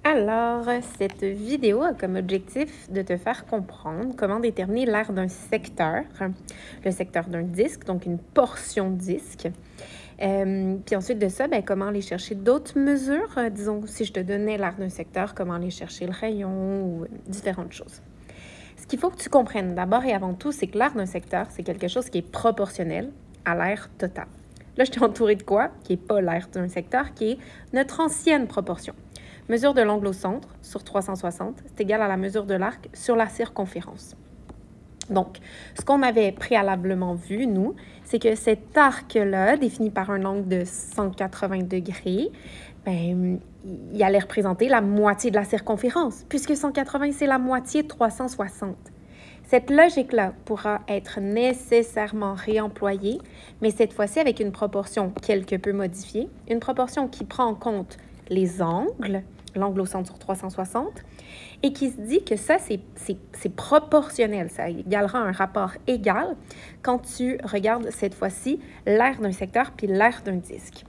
Alors, cette vidéo a comme objectif de te faire comprendre comment déterminer l'aire d'un secteur, le secteur d'un disque, donc une portion de disque. Puis ensuite de ça, comment aller chercher d'autres mesures. Disons, si je te donnais l'aire d'un secteur, comment aller chercher le rayon ou différentes choses. Ce qu'il faut que tu comprennes d'abord et avant tout, c'est que l'aire d'un secteur, c'est quelque chose qui est proportionnel à l'aire totale. Là, je t'ai entouré de quoi? Qui n'est pas l'aire d'un secteur, qui est notre ancienne proportion. Mesure de l'angle au centre sur 360, c'est égal à la mesure de l'arc sur la circonférence. Donc, ce qu'on avait préalablement vu, nous, c'est que cet arc-là, défini par un angle de 180 degrés, il allait représenter la moitié de la circonférence, puisque 180, c'est la moitié de 360. Cette logique-là pourra être nécessairement réemployée, mais cette fois-ci avec une proportion quelque peu modifiée, une proportion qui prend en compte les angles, l'angle au centre sur 360, et qui se dit que ça, c'est proportionnel. Ça égalera un rapport égal quand tu regardes cette fois-ci l'aire d'un secteur puis l'aire d'un disque.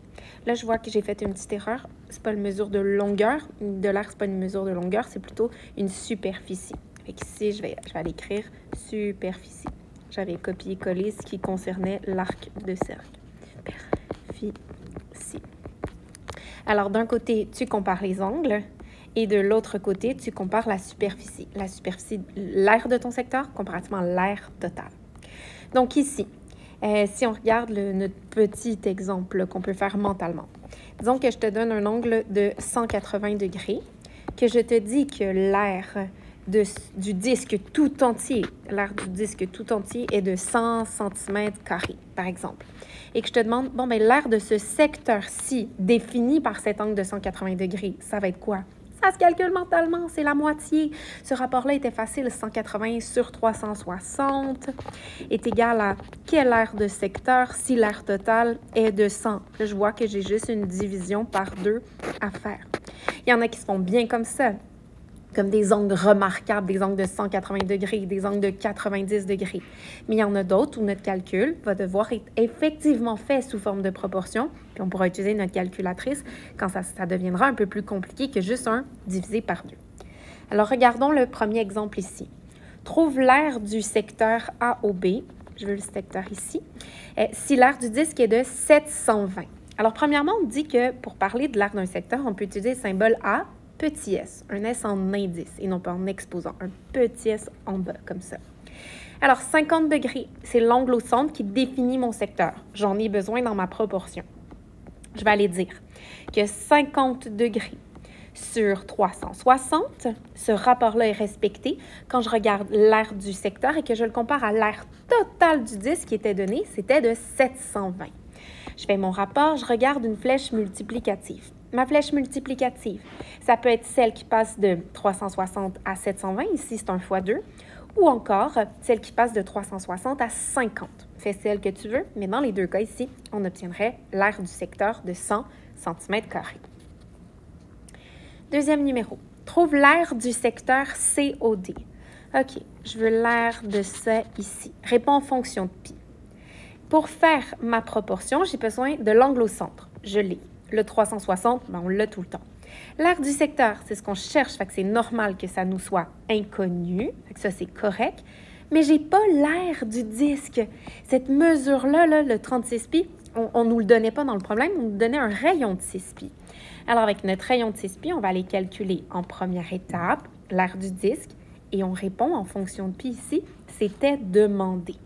Là, je vois que j'ai fait une petite erreur. C'est pas une mesure de longueur. De l'aire, c'est pas une mesure de longueur, c'est plutôt une superficie. Fait qu'ici, je vais aller écrire superficie. J'avais copié-collé ce qui concernait l'arc de cercle. Superficie. Alors, d'un côté, tu compares les angles et de l'autre côté, tu compares la superficie. La superficie, l'aire de ton secteur comparativement à l'aire totale. Donc ici, si on regarde notre petit exemple qu'on peut faire mentalement, disons que je te donne un angle de 180 degrés, que je te dis que l'aire du disque tout entier, l'aire du disque tout entier est de 100 cm², par exemple. Et que je te demande, l'aire de ce secteur-ci, défini par cet angle de 180 degrés, ça va être quoi? Ça se calcule mentalement, c'est la moitié. Ce rapport-là était facile, 180 sur 360 est égal à quelle aire de secteur si l'aire totale est de 100. Là, je vois que j'ai juste une division par 2 à faire. Il y en a qui se font bien comme ça, comme des angles remarquables, des angles de 180 degrés, des angles de 90 degrés. Mais il y en a d'autres où notre calcul va devoir être effectivement fait sous forme de proportion, puis on pourra utiliser notre calculatrice quand ça deviendra un peu plus compliqué que juste 1 divisé par 2. Alors, regardons le premier exemple ici. Trouve l'aire du secteur A au B. Je veux le secteur ici. Si l'aire du disque est de 720. Alors, premièrement, on dit que pour parler de l'aire d'un secteur, on peut utiliser le symbole A, petit s, un s en indice et non pas en exposant, un petit s en bas, comme ça. Alors, 50 degrés, c'est l'angle au centre qui définit mon secteur. J'en ai besoin dans ma proportion. Je vais aller dire que 50 degrés sur 360, ce rapport-là est respecté quand je regarde l'aire du secteur et que je le compare à l'aire totale du disque qui était donnée, c'était de 720. Je fais mon rapport, je regarde une flèche multiplicative. Ma flèche multiplicative, ça peut être celle qui passe de 360 à 720, ici c'est un x 2, ou encore celle qui passe de 360 à 50. Fais celle que tu veux, mais dans les deux cas ici, on obtiendrait l'aire du secteur de 100 cm². Deuxième numéro, trouve l'aire du secteur COD. OK, je veux l'aire de ça ici. Réponds en fonction de pi. Pour faire ma proportion, j'ai besoin de l'angle au centre. Je l'ai. Le 360, on l'a tout le temps. L'aire du secteur, c'est ce qu'on cherche, fait que c'est normal que ça nous soit inconnu, fait que ça c'est correct, mais j'ai pas l'aire du disque. Cette mesure-là, le 36 pi, on nous le donnait pas dans le problème, on nous donnait un rayon de 6 pi. Alors avec notre rayon de 6 pi, on va aller calculer en première étape l'aire du disque et on répond en fonction de pi ici, c'était demandé.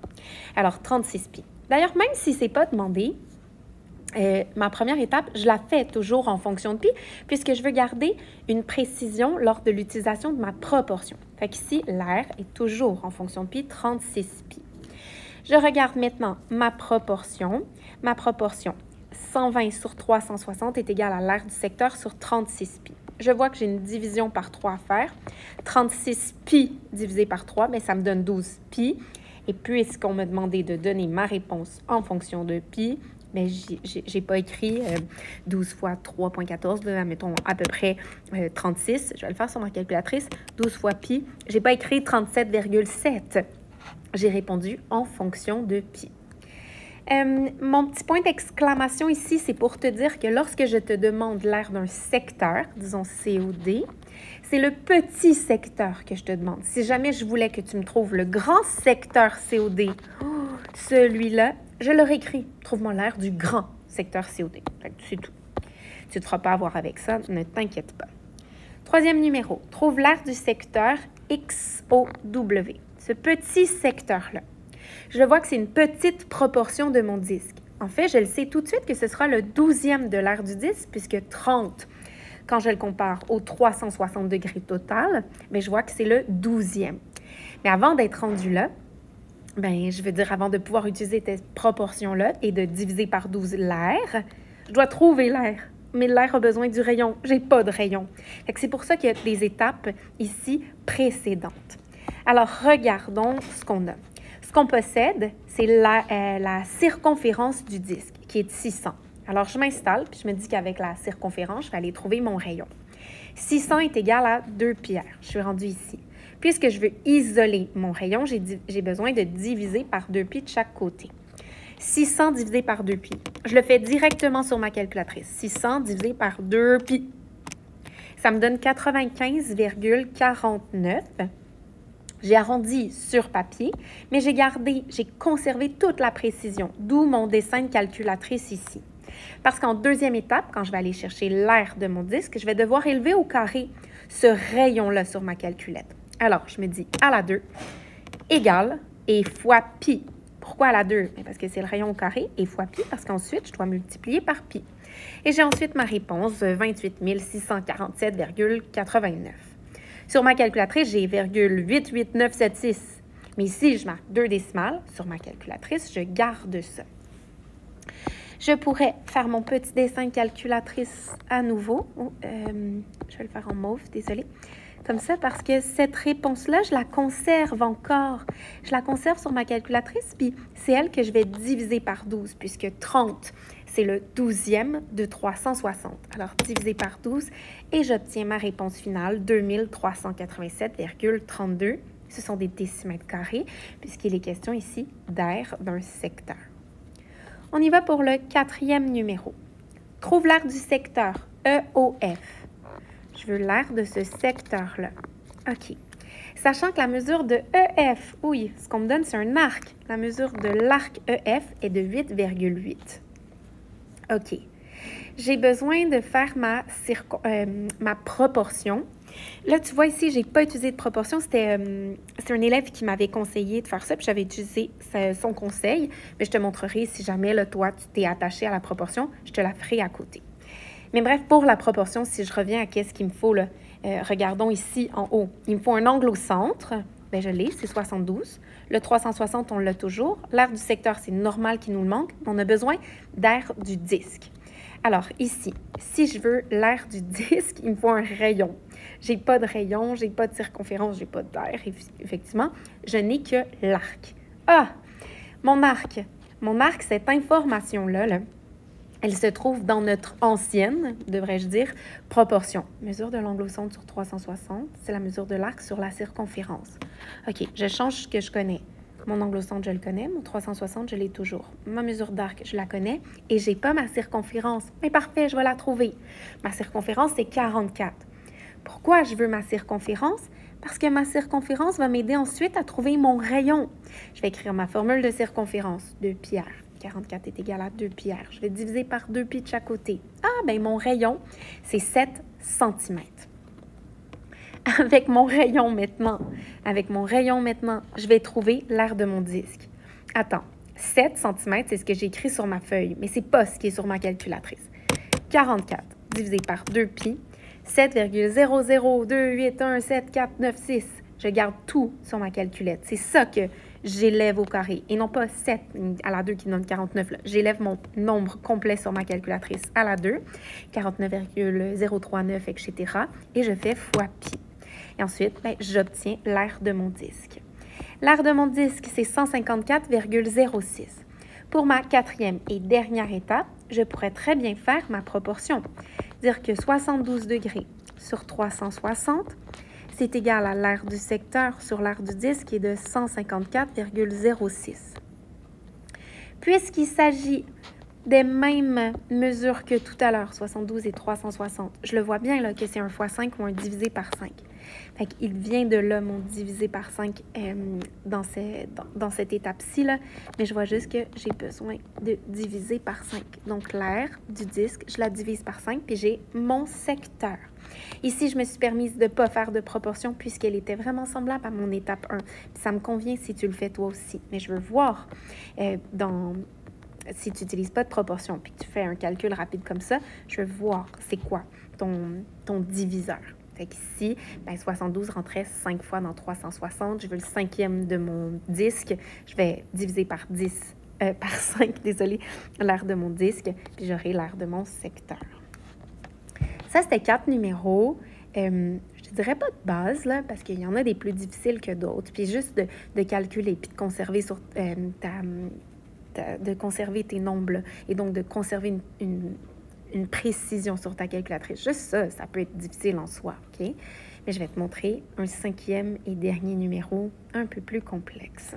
Alors 36 pi. D'ailleurs, même si c'est pas demandé, ma première étape, je la fais toujours en fonction de pi, puisque je veux garder une précision lors de l'utilisation de ma proportion. Fait qu'ici, l'aire est toujours en fonction de pi, 36 pi. Je regarde maintenant ma proportion. Ma proportion, 120 sur 360 est égale à l'aire du secteur sur 36 pi. Je vois que j'ai une division par 3 à faire. 36 pi divisé par 3, ça me donne 12 pi. Et puisqu'on m'a demandé de donner ma réponse en fonction de pi, j'ai pas écrit 12 fois 3,14, mettons à peu près 36. Je vais le faire sur ma calculatrice. 12 fois pi. J'ai pas écrit 37,7. J'ai répondu en fonction de pi. Mon petit point d'exclamation ici, c'est pour te dire que lorsque je te demande l'aire d'un secteur, disons COD, c'est le petit secteur que je te demande. Si jamais je voulais que tu me trouves le grand secteur COD, celui-là, je l'aurais écrit. Trouve-moi l'aire du grand secteur COD. C'est tout. Tu ne te feras pas avoir avec ça, ne t'inquiète pas. Troisième numéro, trouve l'aire du secteur XOW, ce petit secteur-là. Je vois que c'est une petite proportion de mon disque. En fait, je le sais tout de suite que ce sera le 12e de l'aire du disque, puisque 30, quand je le compare au 360 degrés total, bien, je vois que c'est le 12e. Mais avant d'être rendu là, bien, je veux dire, avant de pouvoir utiliser cette proportion-là et de diviser par 12 l'aire, je dois trouver l'aire. Mais l'aire a besoin du rayon. Je n'ai pas de rayon. C'est pour ça qu'il y a des étapes ici précédentes. Alors, regardons ce qu'on a. Ce qu'on possède, c'est la circonférence du disque, qui est de 600. Alors, je m'installe, puis je me dis qu'avec la circonférence, je vais aller trouver mon rayon. 600 est égal à 2 πr. Je suis rendue ici. Puisque je veux isoler mon rayon, j'ai besoin de diviser par 2 π de chaque côté. 600 divisé par 2 π. Je le fais directement sur ma calculatrice. 600 divisé par 2 π. Ça me donne 95,49. J'ai arrondi sur papier, mais j'ai conservé toute la précision, d'où mon dessin de calculatrice ici. Parce qu'en deuxième étape, quand je vais aller chercher l'aire de mon disque, je vais devoir élever au carré ce rayon-là sur ma calculette. Alors, je me dis à la 2 égale et fois pi. Pourquoi à la 2? Parce que c'est le rayon au carré et fois pi, parce qu'ensuite, je dois multiplier par pi. Et j'ai ensuite ma réponse, 28 647,89. Sur ma calculatrice, j'ai 88976. Mais ici, je marque 2 décimales. Sur ma calculatrice, je garde ça. Je pourrais faire mon petit dessin de calculatrice à nouveau. Je vais le faire en mauve, désolée. Comme ça, parce que cette réponse-là, je la conserve encore. Je la conserve sur ma calculatrice, puis c'est elle que je vais diviser par 12, puisque 30, c'est le 12e de 360. Alors, divisé par 12, et j'obtiens ma réponse finale, 2387,32. Ce sont des décimètres carrés, puisqu'il est question ici d'aire d'un secteur. On y va pour le 4e numéro. Trouve l'aire du secteur EOF. Je veux l'aire de ce secteur-là. OK. Sachant que la mesure de EF, oui, ce qu'on me donne, c'est un arc. La mesure de l'arc EF est de 8,8. OK. J'ai besoin de faire ma proportion. Là, tu vois ici, je n'ai pas utilisé de proportion. C'est un élève qui m'avait conseillé de faire ça, puis j'avais utilisé son conseil. Mais je te montrerai si jamais, là, toi, tu t'es attaché à la proportion, je te la ferai à côté. Mais bref, pour la proportion, si je reviens à qu'est-ce qu'il me faut, là, regardons ici en haut. Il me faut un angle au centre. Bien, je l'ai, c'est 72. Le 360, on l'a toujours. L'aire du secteur, c'est normal qu'il nous le manque. On a besoin d'aire du disque. Alors, ici, si je veux l'aire du disque, il me faut un rayon. Je n'ai pas de rayon, je n'ai pas de circonférence, je n'ai pas d'aire, effectivement. Je n'ai que l'arc. Ah! Mon arc. Mon arc, cette information-là, là, elle se trouve dans notre ancienne, devrais-je dire, proportion. Mesure de l'angle au centre sur 360, c'est la mesure de l'arc sur la circonférence. OK, je change ce que je connais. Mon angle au centre, je le connais. Mon 360, je l'ai toujours. Ma mesure d'arc, je la connais. Et je n'ai pas ma circonférence. Mais parfait, je vais la trouver. Ma circonférence, c'est 44. Pourquoi je veux ma circonférence? Parce que ma circonférence va m'aider ensuite à trouver mon rayon. Je vais écrire ma formule de circonférence, 2 πr. 44 est égal à 2 πr. Je vais diviser par 2 π de chaque côté. Ah, bien, mon rayon, c'est 7 cm. Avec mon rayon maintenant, je vais trouver l'aire de mon disque. Attends, 7 cm, c'est ce que j'ai écrit sur ma feuille, mais ce n'est pas ce qui est sur ma calculatrice. 44 divisé par 2 π, 7,002817496. Je garde tout sur ma calculette. C'est ça que j'élève au carré et non pas 7 à la 2 qui donne 49. J'élève mon nombre complet sur ma calculatrice à la 2, 49,039, etc. Et je fais fois pi. Et ensuite, ben, j'obtiens l'aire de mon disque. L'aire de mon disque, c'est 154,06. Pour ma 4e et dernière étape, je pourrais très bien faire ma proportion. Dire que 72 degrés sur 360, c'est égal à l'aire du secteur sur l'aire du disque qui est de 154,06. Puisqu'il s'agit des mêmes mesures que tout à l'heure, 72 et 360, je le vois bien là que c'est un fois 5 ou un divisé par 5. Fait qu'il vient de là, mon divisé par 5 dans cette étape-ci, là. Mais je vois juste que j'ai besoin de diviser par 5. Donc, l'aire du disque, je la divise par 5, puis j'ai mon secteur. Ici, je me suis permise de ne pas faire de proportion puisqu'elle était vraiment semblable à mon étape 1. Puis ça me convient si tu le fais toi aussi. Mais je veux voir si tu n'utilises pas de proportion puis que tu fais un calcul rapide comme ça, je veux voir c'est quoi ton diviseur. Fait qu'ici, 72 rentrait 5 fois dans 360. Je veux le 5e de mon disque. Je vais diviser par 5, désolé, l'aire de mon disque, puis j'aurai l'aire de mon secteur. Ça, c'était 4 numéros. Je ne dirais pas de base, là, parce qu'il y en a des plus difficiles que d'autres. Puis juste de calculer, puis de conserver de conserver tes nombres, là, et donc de conserver une précision sur ta calculatrice. Juste ça, ça peut être difficile en soi, OK? Mais je vais te montrer un 5e et dernier numéro un peu plus complexe.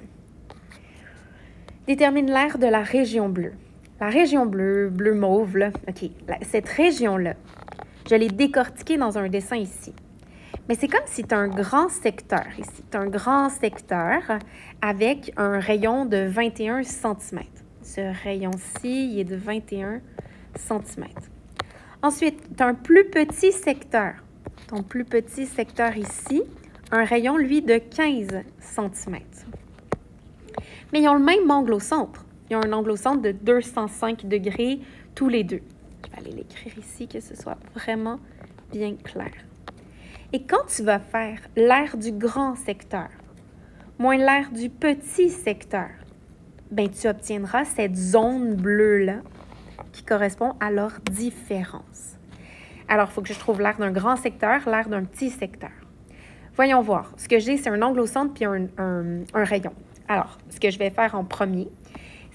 Détermine l'aire de la région bleue. La région bleue, bleu-mauve, là, OK, cette région-là, je l'ai décortiquée dans un dessin ici. Mais c'est comme si tu as un grand secteur ici. Tu as un grand secteur avec un rayon de 21 cm. Ce rayon-ci, il est de 21 cm. Ensuite, tu as un plus petit secteur. Ton plus petit secteur ici, un rayon, lui, de 15 cm. Mais ils ont le même angle au centre. Ils ont un angle au centre de 205 degrés tous les deux. Je vais aller l'écrire ici, que ce soit vraiment bien clair. Et quand tu vas faire l'aire du grand secteur moins l'aire du petit secteur, ben tu obtiendras cette zone bleue-là qui correspond à leur différence. Alors, il faut que je trouve l'aire d'un grand secteur, l'aire d'un petit secteur. Voyons voir. Ce que j'ai, c'est un angle au centre puis un rayon. Alors, ce que je vais faire en premier,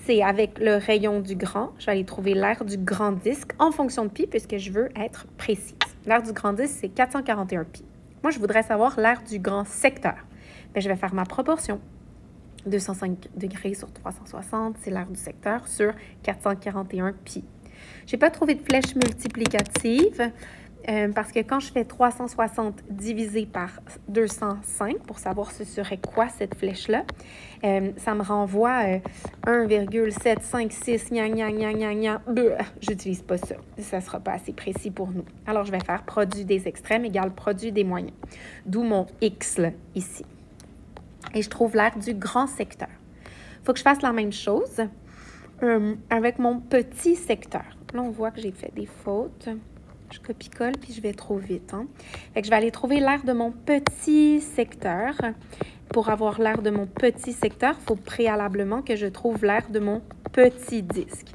c'est avec le rayon du grand, je vais aller trouver l'aire du grand disque en fonction de pi, puisque je veux être précise. L'aire du grand disque, c'est 441 pi. Moi, je voudrais savoir l'aire du grand secteur. Bien, je vais faire ma proportion. 205 degrés sur 360, c'est l'aire du secteur sur 441 pi. Je n'ai pas trouvé de flèche multiplicative parce que quand je fais 360 divisé par 205, pour savoir ce serait quoi cette flèche-là, ça me renvoie 1,756 gna gna gna gna gna. J'utilise pas ça. Ça ne sera pas assez précis pour nous. Alors, je vais faire produit des extrêmes égale produit des moyens. D'où mon X là, ici. Et je trouve l'aire du grand secteur. Il faut que je fasse la même chose avec mon petit secteur. Là, on voit que j'ai fait des fautes. Je copie-colle, puis je vais trop vite. Hein? Fait que je vais aller trouver l'aire de mon petit secteur. Pour avoir l'aire de mon petit secteur, il faut préalablement que je trouve l'aire de mon petit disque.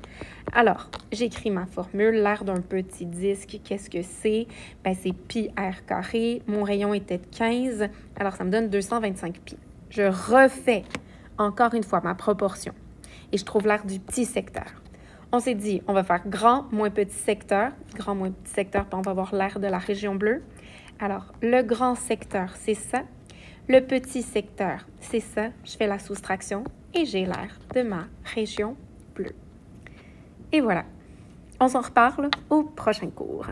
Alors, j'écris ma formule. L'aire d'un petit disque, qu'est-ce que c'est? Ben, c'est pi r carré. Mon rayon était de 15. Alors, ça me donne 225 pi. Je refais encore une fois ma proportion. Et je trouve l'aire du petit secteur. On s'est dit, on va faire grand moins petit secteur. Grand moins petit secteur, puis on va avoir l'aire de la région bleue. Alors, le grand secteur, c'est ça. Le petit secteur, c'est ça. Je fais la soustraction et j'ai l'aire de ma région bleue. Et voilà. On s'en reparle au prochain cours.